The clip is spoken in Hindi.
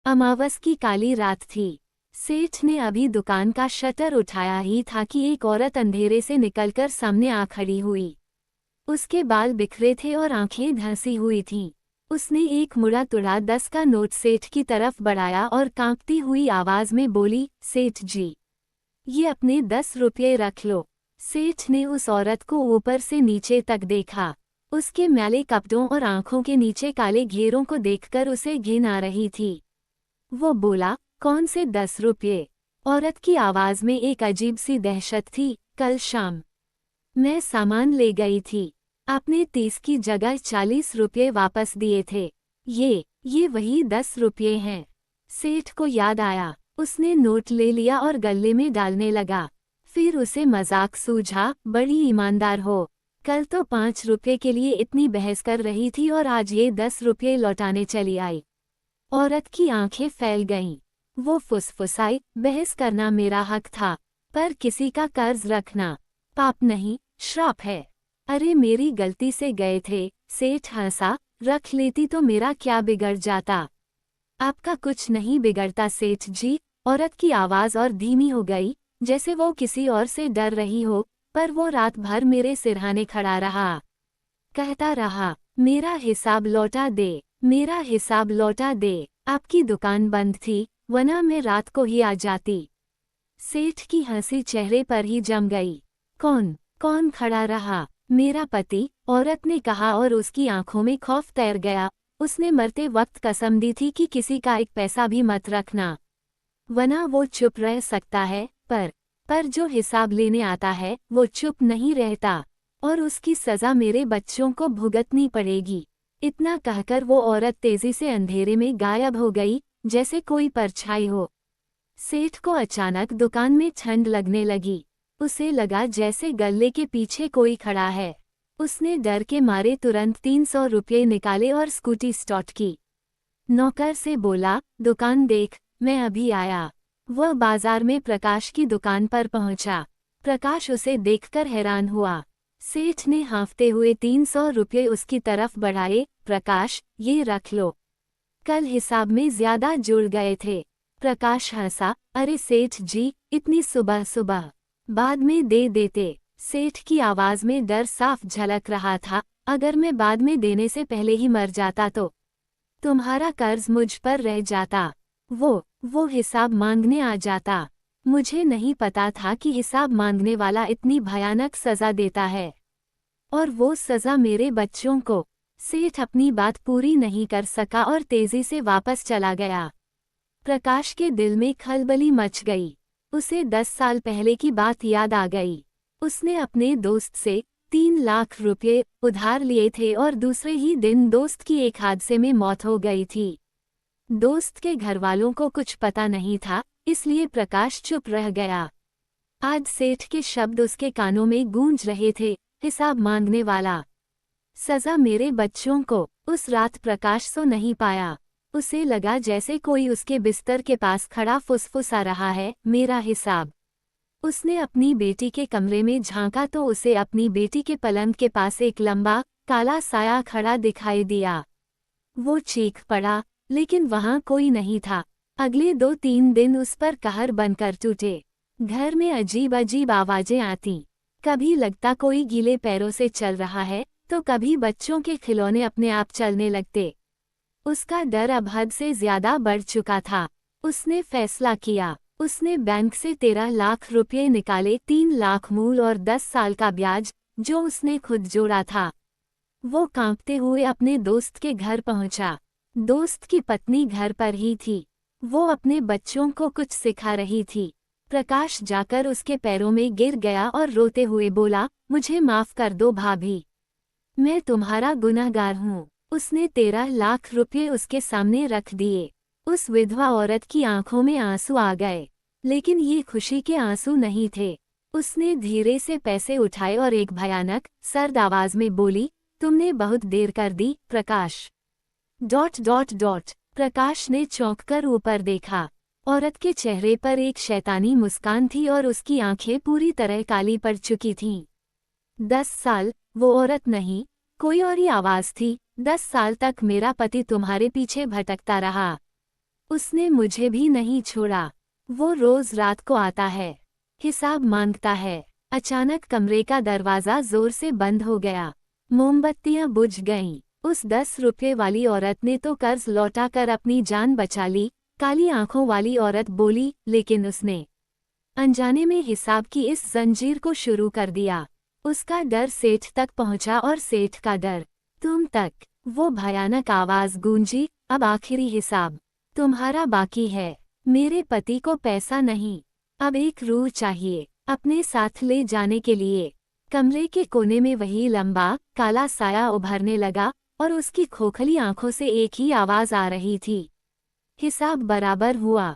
अमावस की काली रात थी। सेठ ने अभी दुकान का शटर उठाया ही था कि एक औरत अंधेरे से निकलकर सामने आ खड़ी हुई। उसके बाल बिखरे थे और आंखें धंसी हुई थीं। उसने एक मुड़ा तुड़ा 10 का नोट सेठ की तरफ बढ़ाया और कांपती हुई आवाज में बोली, सेठ जी, ये अपने 10 रुपये रख लो। सेठ ने उस औरत को ऊपर से नीचे तक देखा। उसके मैले कपड़ों और आंखों के नीचे काले घेरों को देखकर उसे घिन आ रही थी। वो बोला, कौन से 10 रुपये? औरत की आवाज में एक अजीब सी दहशत थी। कल शाम मैं सामान ले गई थी। आपने 30 की जगह 40 रुपये वापस दिए थे। ये वही 10 रुपये हैं। सेठ को याद आया। उसने नोट ले लिया और गले में डालने लगा। फिर उसे मजाक सूझा, बड़ी ईमानदार हो। कल तो 5 रुपये के लिए इतनी बहस कर रही थी और आज ये 10 रुपये लौटाने चली आई। औरत की आंखें फैल गईं। वो फुसफुसाई, बहस करना मेरा हक था, पर किसी का कर्ज रखना पाप नहीं, श्राप है। अरे मेरी गलती से गए थे। सेठ हंसा, रख लेती तो मेरा क्या बिगड़ जाता? आपका कुछ नहीं बिगड़ता सेठ जी। औरत की आवाज और धीमी हो गई, जैसे वो किसी और से डर रही हो, पर वो रात भर मेरे सिरहाने खड़ा रहा। कहता रहा, मेरा हिसाब लौटा दे, मेरा हिसाब लौटा दे। आपकी दुकान बंद थी, वरना मैं रात को ही आ जाती। सेठ की हंसी चेहरे पर ही जम गई। कौन कौन खड़ा रहा? मेरा पति, औरत ने कहा और उसकी आंखों में खौफ तैर गया। उसने मरते वक्त कसम दी थी कि किसी का एक पैसा भी मत रखना, वरना वो चुप रह सकता है, पर जो हिसाब लेने आता है वो चुप नहीं रहता, और उसकी सज़ा मेरे बच्चों को भुगतनी पड़ेगी। इतना कहकर वो औरत तेजी से अंधेरे में गायब हो गई, जैसे कोई परछाई हो। सेठ को अचानक दुकान में ठंड लगने लगी। उसे लगा जैसे गले के पीछे कोई खड़ा है। उसने डर के मारे तुरंत 300 रुपये निकाले और स्कूटी स्टार्ट की। नौकर से बोला, दुकान देख, मैं अभी आया। वह बाजार में प्रकाश की दुकान पर पहुंचा। प्रकाश उसे देखकर हैरान हुआ। सेठ ने हाँफते हुए 300 रुपये उसकी तरफ बढ़ाए। प्रकाश, ये रख लो, कल हिसाब में ज्यादा जुड़ गए थे। प्रकाश हंसा, अरे सेठ जी, इतनी सुबह सुबह, बाद में दे देते। सेठ की आवाज में डर साफ झलक रहा था। अगर मैं बाद में देने से पहले ही मर जाता तो तुम्हारा कर्ज मुझ पर रह जाता। वो हिसाब मांगने आ जाता। मुझे नहीं पता था कि हिसाब मांगने वाला इतनी भयानक सजा देता है, और वो सजा मेरे बच्चों को। सेठ अपनी बात पूरी नहीं कर सका और तेजी से वापस चला गया। प्रकाश के दिल में खलबली मच गई। उसे 10 साल पहले की बात याद आ गई। उसने अपने दोस्त से 3 लाख रुपये उधार लिए थे और दूसरे ही दिन दोस्त की एक हादसे में मौत हो गई थी। दोस्त के घरवालों को कुछ पता नहीं था, इसलिए प्रकाश चुप रह गया। आज सेठ के शब्द उसके कानों में गूंज रहे थे, हिसाब मांगने वाला, सजा मेरे बच्चों को। उस रात प्रकाश सो नहीं पाया। उसे लगा जैसे कोई उसके बिस्तर के पास खड़ा फुसफुसा रहा है, मेरा हिसाब। उसने अपनी बेटी के कमरे में झांका तो उसे अपनी बेटी के पलंग के पास एक लंबा, काला साया खड़ा दिखाई दिया। वो चीख पड़ा, लेकिन वहां कोई नहीं था। अगले 2-3 दिन उस पर कहर बनकर टूटे। घर में अजीब अजीब आवाजें आतीं। कभी लगता कोई गीले पैरों से चल रहा है, तो कभी बच्चों के खिलौने अपने आप चलने लगते। उसका डर अब हद से ज्यादा बढ़ चुका था। उसने फैसला किया। उसने बैंक से 13 लाख रुपये निकाले, 3 लाख मूल और 10 साल का ब्याज, जो उसने खुद जोड़ा था। वो कांपते हुए अपने दोस्त के घर पहुंचा। दोस्त की पत्नी घर पर ही थी। वो अपने बच्चों को कुछ सिखा रही थी। प्रकाश जाकर उसके पैरों में गिर गया और रोते हुए बोला, मुझे माफ कर दो भाभी, मैं तुम्हारा गुनहगार हूँ। उसने 13 लाख रुपये उसके सामने रख दिए। उस विधवा औरत की आंखों में आंसू आ गए, लेकिन ये खुशी के आंसू नहीं थे। उसने धीरे से पैसे उठाए और एक भयानक, सर्द आवाज में बोली, तुमने बहुत देर कर दी प्रकाश। ... प्रकाश ने चौंककर ऊपर देखा। औरत के चेहरे पर एक शैतानी मुस्कान थी और उसकी आंखें पूरी तरह काली पड़ चुकी थीं। 10 साल, वो औरत नहीं, कोई और ही आवाज थी। 10 साल तक मेरा पति तुम्हारे पीछे भटकता रहा। उसने मुझे भी नहीं छोड़ा। वो रोज रात को आता है, हिसाब मांगता है। अचानक कमरे का दरवाजा जोर से बंद हो गया। मोमबत्तियां बुझ गईं। उस 10 रुपये वाली औरत ने तो कर्ज लौटाकर अपनी जान बचा ली, काली आंखों वाली औरत बोली, लेकिन उसने अनजाने में हिसाब की इस जंजीर को शुरू कर दिया। उसका डर सेठ तक पहुंचा और सेठ का डर तुम तक। वो भयानक आवाज गूंजी, अब आखिरी हिसाब तुम्हारा बाकी है। मेरे पति को पैसा नहीं, अब एक रूह चाहिए अपने साथ ले जाने के लिए। कमरे के कोने में वही लंबा काला साया उभरने लगा और उसकी खोखली आंखों से एक ही आवाज आ रही थी, हिसाब बराबर हुआ।